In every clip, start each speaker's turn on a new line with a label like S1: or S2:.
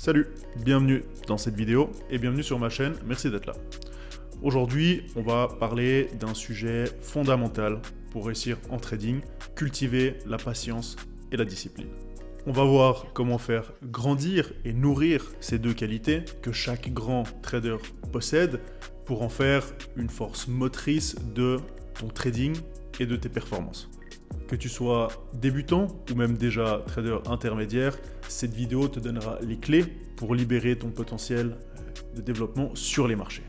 S1: Salut, bienvenue dans cette vidéo et bienvenue sur ma chaîne, merci d'être là. Aujourd'hui, on va parler d'un sujet fondamental pour réussir en trading, cultiver la patience et la discipline. On va voir comment faire grandir et nourrir ces deux qualités que chaque grand trader possède pour en faire une force motrice de ton trading et de tes performances. Que tu sois débutant ou même déjà trader intermédiaire, cette vidéo te donnera les clés pour libérer ton potentiel de développement sur les marchés.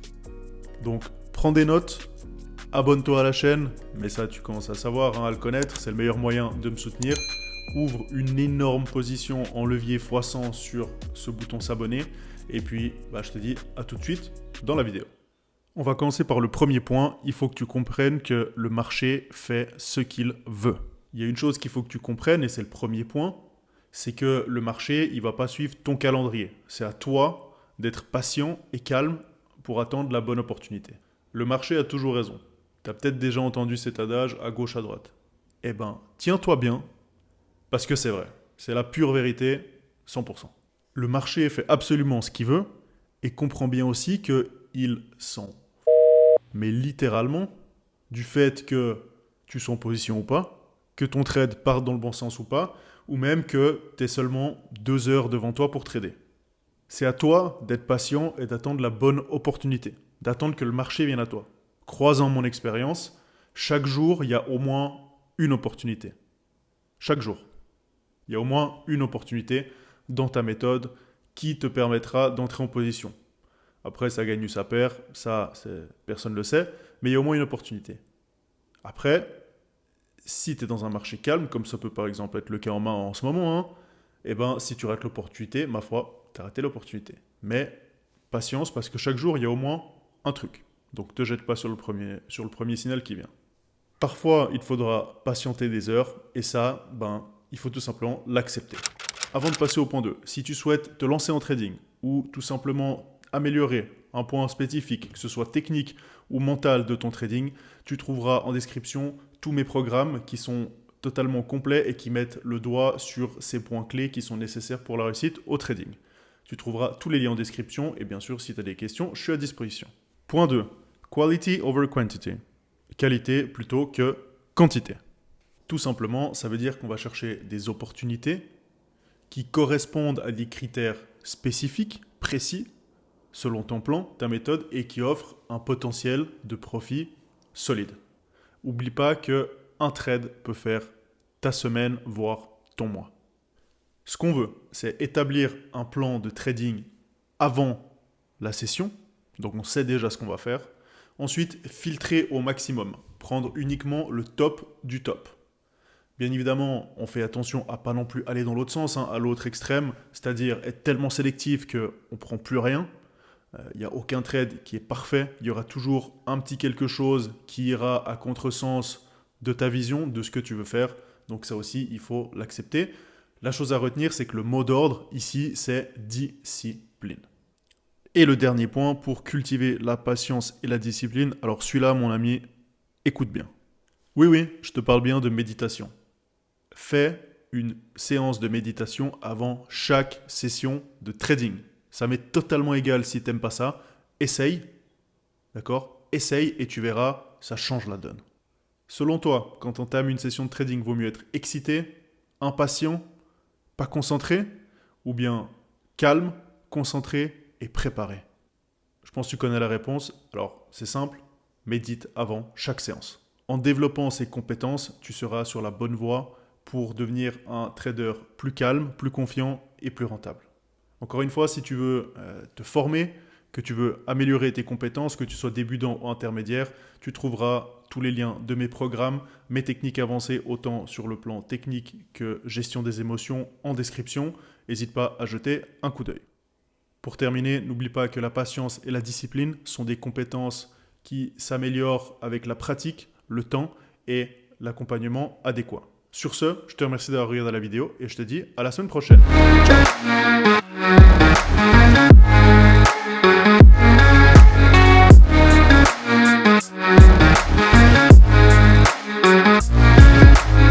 S1: Donc prends des notes, abonne-toi à la chaîne, mais ça tu commences à savoir, à le connaître, c'est le meilleur moyen de me soutenir. Ouvre une énorme position en levier x100 sur ce bouton s'abonner et puis je te dis à tout de suite dans la vidéo. On va commencer par le premier point, il faut que tu comprennes que le marché fait ce qu'il veut. Il y a une chose qu'il faut que tu comprennes et c'est le premier point, c'est que le marché, il ne va pas suivre ton calendrier. C'est à toi d'être patient et calme pour attendre la bonne opportunité. Le marché a toujours raison. Tu as peut-être déjà entendu cet adage à gauche, à droite. Eh ben, tiens-toi bien, parce que c'est vrai. C'est la pure vérité, 100%. Le marché fait absolument ce qu'il veut et comprend bien aussi qu'il s'en mais littéralement, du fait que tu sois en position ou pas, que ton trade parte dans le bon sens ou pas, ou même que tu aies seulement 2 heures devant toi pour trader. C'est à toi d'être patient et d'attendre la bonne opportunité, d'attendre que le marché vienne à toi. Croisant mon expérience, chaque jour, il y a au moins une opportunité. Chaque jour. Il y a au moins une opportunité dans ta méthode qui te permettra d'entrer en position. Après, ça gagne ou ça perd, ça, personne ne le sait, mais il y a au moins une opportunité. Après, si tu es dans un marché calme, comme ça peut par exemple être le cas en ce moment, si tu rates l'opportunité, ma foi, tu as raté l'opportunité. Mais patience, parce que chaque jour, il y a au moins un truc. Donc, ne te jette pas sur le premier signal qui vient. Parfois, il te faudra patienter des heures, et ça, il faut tout simplement l'accepter. Avant de passer au point 2, si tu souhaites te lancer en trading, ou tout simplement améliorer un point spécifique, que ce soit technique ou mental de ton trading, tu trouveras en description tous mes programmes qui sont totalement complets et qui mettent le doigt sur ces points clés qui sont nécessaires pour la réussite au trading. Tu trouveras tous les liens en description et bien sûr, si tu as des questions, je suis à disposition. Point 2. Quality over quantity. Qualité plutôt que quantité. Tout simplement, ça veut dire qu'on va chercher des opportunités qui correspondent à des critères spécifiques, précis, selon ton plan, ta méthode, et qui offre un potentiel de profit solide. Oublie pas qu'un trade peut faire ta semaine, voire ton mois. Ce qu'on veut, c'est établir un plan de trading avant la session, donc on sait déjà ce qu'on va faire. Ensuite, filtrer au maximum, prendre uniquement le top du top. Bien évidemment, on fait attention à pas non plus aller dans l'autre sens, à l'autre extrême, c'est-à-dire être tellement sélectif qu'on ne prend plus rien. Il n'y a aucun trade qui est parfait. Il y aura toujours un petit quelque chose qui ira à contresens de ta vision, de ce que tu veux faire. Donc ça aussi, il faut l'accepter. La chose à retenir, c'est que le mot d'ordre ici, c'est discipline. Et le dernier point, pour cultiver la patience et la discipline, alors celui-là, mon ami, écoute bien. Oui, je te parle bien de méditation. Fais une séance de méditation avant chaque session de trading. Ça m'est totalement égal si tu n'aimes pas ça. Essaye, d'accord? Essaye et tu verras, ça change la donne. Selon toi, quand on entame une session de trading, vaut mieux être excité, impatient, pas concentré, ou bien calme, concentré et préparé? Je pense que tu connais la réponse. Alors, c'est simple, médite avant chaque séance. En développant ces compétences, tu seras sur la bonne voie pour devenir un trader plus calme, plus confiant et plus rentable. Encore une fois, si tu veux te former, que tu veux améliorer tes compétences, que tu sois débutant ou intermédiaire, tu trouveras tous les liens de mes programmes, mes techniques avancées, autant sur le plan technique que gestion des émotions en description. N'hésite pas à jeter un coup d'œil. Pour terminer, n'oublie pas que la patience et la discipline sont des compétences qui s'améliorent avec la pratique, le temps et l'accompagnement adéquat. Sur ce, je te remercie d'avoir regardé la vidéo et je te dis à la semaine prochaine. Ciao!